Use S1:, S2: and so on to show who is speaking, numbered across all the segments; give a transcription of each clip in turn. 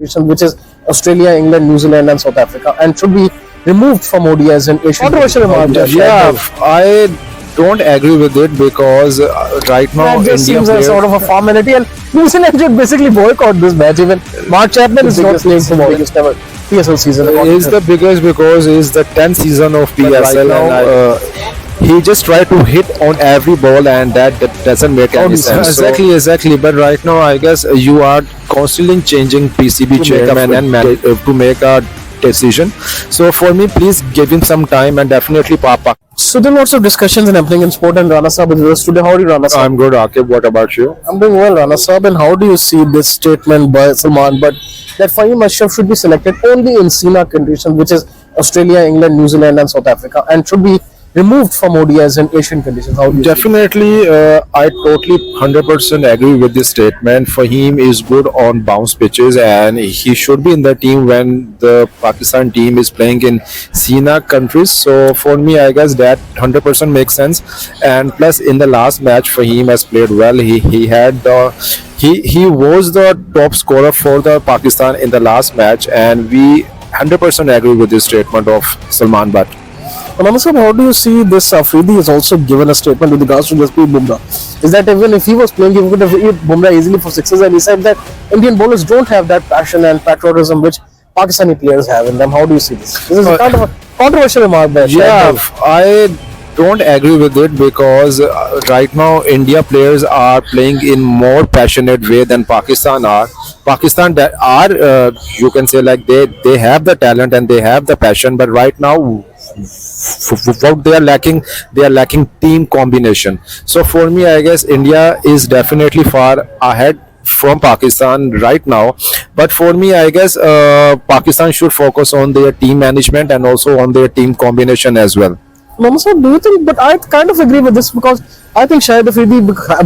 S1: which is Australia, England, New Zealand, and South Africa, and should be removed from ODIs and Asian. Controversial remark.
S2: Yeah, I don't agree with it because right now
S1: That just
S2: India
S1: seems a sort of a formality, and New Zealand should basically boycott this match. Even Mark Chapman is not playing for the biggest ever PSL season.
S2: is the biggest because it's the 10th season of PSL
S1: now,
S2: he just tried to hit on every ball and that doesn't make any sense. Exactly. But right now, I guess you are constantly changing PCB chairman and to make a decision. So for me, please give him some time and definitely Papa.
S1: So there are lots of discussions happening in sport, and Rana Saab is with us today. How are you, Rana Saab?
S2: I'm good, Akib. What about you?
S1: I'm doing well, Rana Saab. And how do you see this statement by Salman Butt that Fahim Ashraf should be selected only in SENA conditions, which is Australia, England, New Zealand, and South Africa, and should be removed from ODIs and Asian conditions? How do you
S2: Definitely, I totally 100% agree with this statement. Fahim is good on bounce pitches and he should be in the team when the Pakistan team is playing in SENA countries. So for me, I guess that 100% makes sense. And plus, in the last match, Fahim has played well. He had the he was the top scorer for the Pakistan in the last match, and we 100% agree with this statement of Salman Butt.
S1: Sir, how do you see this? Afridi has also given a statement with regards to Jasprit Bumrah. Is that even if he was playing, he could have hit Bumrah easily for sixes, and he said that Indian bowlers don't have that passion and patriotism which Pakistani players have in them. How do you see this? This is kind of a controversial remark there.
S2: Yeah, I don't agree with it because right now India players are playing in more passionate way than Pakistan are. Pakistan that are you can say like they have the talent and they have the passion, but right now what they are lacking team combination. So for me, I guess India is definitely far ahead from Pakistan right now, but for me, I guess Pakistan should focus on their team management and also on their team combination as well.
S1: Sir, do you think? But I kind of agree with this because I think Shahid Afridi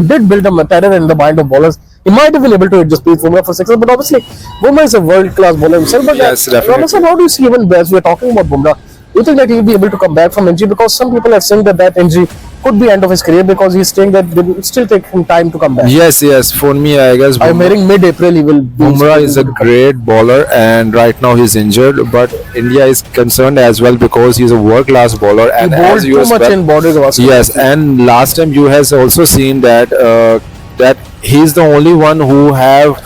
S1: did build a terror in the mind of bowlers. He might have been able to just beat Bumrah for sixes, but obviously Bumrah is a world-class bowler himself. But
S2: yes, definitely.
S1: Sir, how do you see even as we are talking about Bumrah? Do you think that he'll be able to come back from injury? Because some people are saying that injury could be end of his career because he's saying that it will still take him time to come back.
S2: Yes. For me, I guess
S1: I'm hearing mid-April he will.
S2: Bumrah is a great bowler, and right now he's injured. But India is concerned as well because he's a world-class bowler, and
S1: He bowled
S2: as you
S1: too much in Border Gavaskar.
S2: yes, and last time you has also seen that that he's the only one who have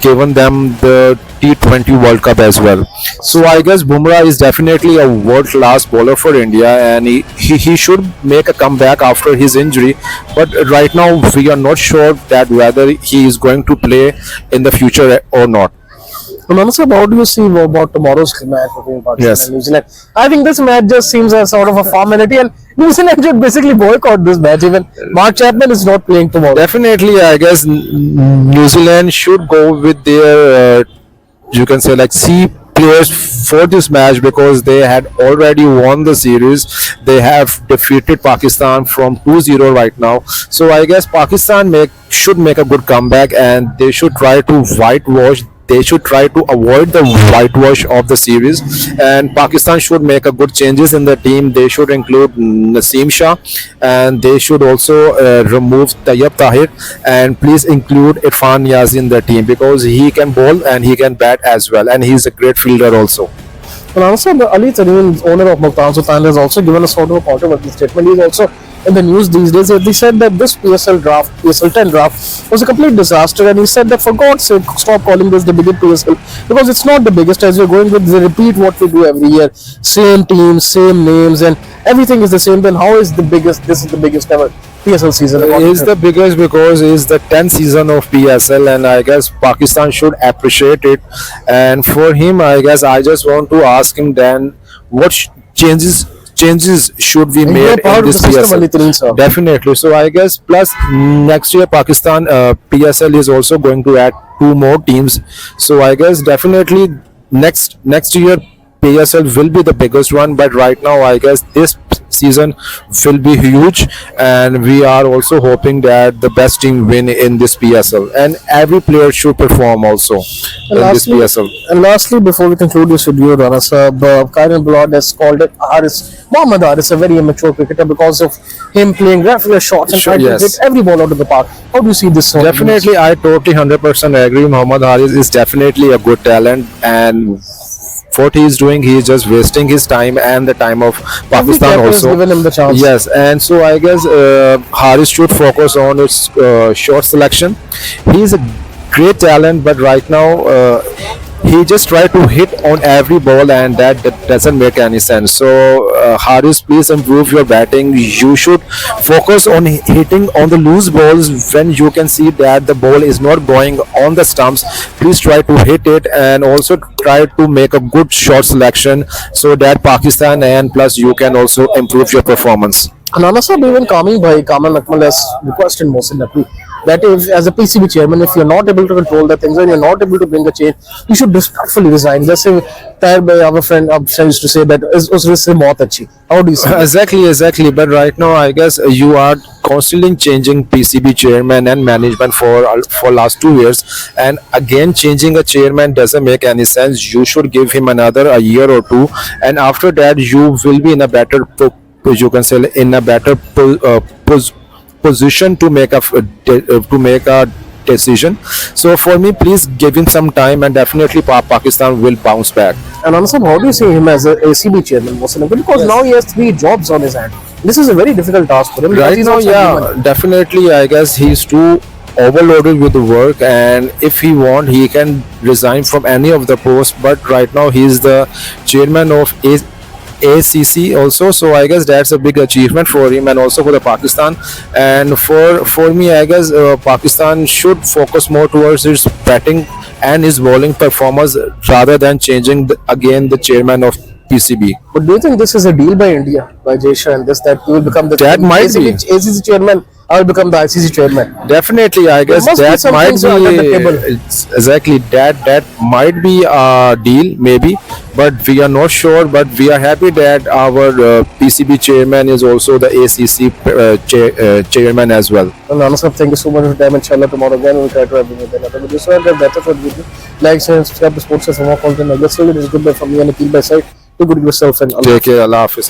S2: given them the T20 World Cup as well. So I guess Bumrah is definitely a world-class bowler for India, and he should make a comeback after his injury. But right now we are not sure that whether he is going to play in the future or not.
S1: Sir, how do you see about tomorrow's match between Pakistan
S2: Yes.
S1: and New Zealand? I think this match just seems a sort of a formality, and New Zealand should basically boycott this match. Even Mark Chapman is not playing tomorrow.
S2: Definitely, I guess New Zealand should go with their you can say like C players for this match because they had already won the series. They have defeated Pakistan from 2-0 right now. So I guess Pakistan should make a good comeback, and they should try to whitewash. They should try to avoid the whitewash of the series, and Pakistan should make a good changes in the team. They should include Naseem Shah, and they should also remove Tayyab Tahir, and please include Irfan Niazi in the team because he can bowl and he can bat as well, and he's a great fielder also.
S1: Also, Ali Tareen, owner of Multan Sultan, has also given a sort of a controversial statement. He's also in the news these days. He said that this PSL 10 draft, was a complete disaster, and he said that for God's sake, stop calling this the biggest PSL because it's not the biggest. As we're going with, they repeat what we do every year, same teams, same names, and everything is the same. Then how is the biggest? This is the biggest ever PSL season.
S2: It is the biggest because it's the 10th season of PSL, and I guess Pakistan should appreciate it. And for him, I guess I just want to ask him then what changes should be made in this PSL. Definitely. So I guess plus next year Pakistan PSL is also going to add 2 more teams. So I guess definitely next year PSL will be the biggest one. But right now I guess this next season will be huge, and we are also hoping that the best team win in this PSL, and every player should perform also in this PSL.
S1: And lastly, before we conclude this video, Rana Sahab, Karen Blood has called it Mohammad Haris, a very immature cricketer because of him playing regular shots and
S2: Sure,
S1: trying
S2: yes.
S1: to hit every ball out of the park. How do you see this?
S2: Definitely, I totally 100% agree. Muhammad Haris is definitely a good talent, and what he is doing, he is just wasting his time and the time of
S1: Every
S2: Pakistan
S1: captain has
S2: also.
S1: given him the chance.
S2: Yes, and so I guess Haris should focus on its short selection. He is a great talent, but right now he just try to hit on every ball, and that doesn't make any sense. So Haris, please improve your batting. You should focus on hitting on the loose balls when you can see that the ball is not going on the stumps. Please try to hit it, and also try to make a good shot selection so that Pakistan and plus you can also improve your performance.
S1: And Rana Sahab, even Kamal Akmal has requested Mohsin Naqvi that if, as a PCB chairman, if you're not able to control the things and you're not able to bring a change, you should respectfully resign. Just say, our friend used to say that उससे मौत अच्छी. How do you see?
S2: Exactly. But right now, I guess you are constantly changing PCB chairman and management for last 2 years, and again changing a chairman doesn't make any sense. You should give him another a year or two, and after that you will be in a better you can say in a better position to make a decision. So for me, please give him some time, and definitely Pakistan will bounce back.
S1: And Rana Sahab, how do you see him as a ACB chairman, Mohsin Naqvi? Because now he has 3 jobs on his hand. This is a very difficult task for him. because
S2: Right
S1: he's
S2: now,
S1: outside
S2: yeah,
S1: human.
S2: definitely. I guess he's too overloaded with the work, and if he want, he can resign from any of the posts. But right now, he's the chairman of ACC also, so I guess that's a big achievement for him and also for the Pakistan. And for me, I guess Pakistan should focus more towards its batting and his bowling performance rather than changing again the chairman of PCB.
S1: But do you think this is a deal by India, by Jaisha, and this that he will become the
S2: That might be.
S1: ACC chairman? I will become the ICC chairman.
S2: Definitely, I guess
S1: must be
S2: that
S1: some
S2: might
S1: things under the table.
S2: be exactly that might be a deal maybe, but we are not sure. But we are happy that our PCB chairman is also the ACC chairman as well.
S1: And Rana Sahab, thank you so much for your time. Inshallah, tomorrow again we'll try to have you with another video. So I'll get better for the video. Like, share, and subscribe to Sports for more content. Like this, it is goodbye from me and Akil by side. Do good yourself and Allah.
S2: Take care. Allah Hafiz.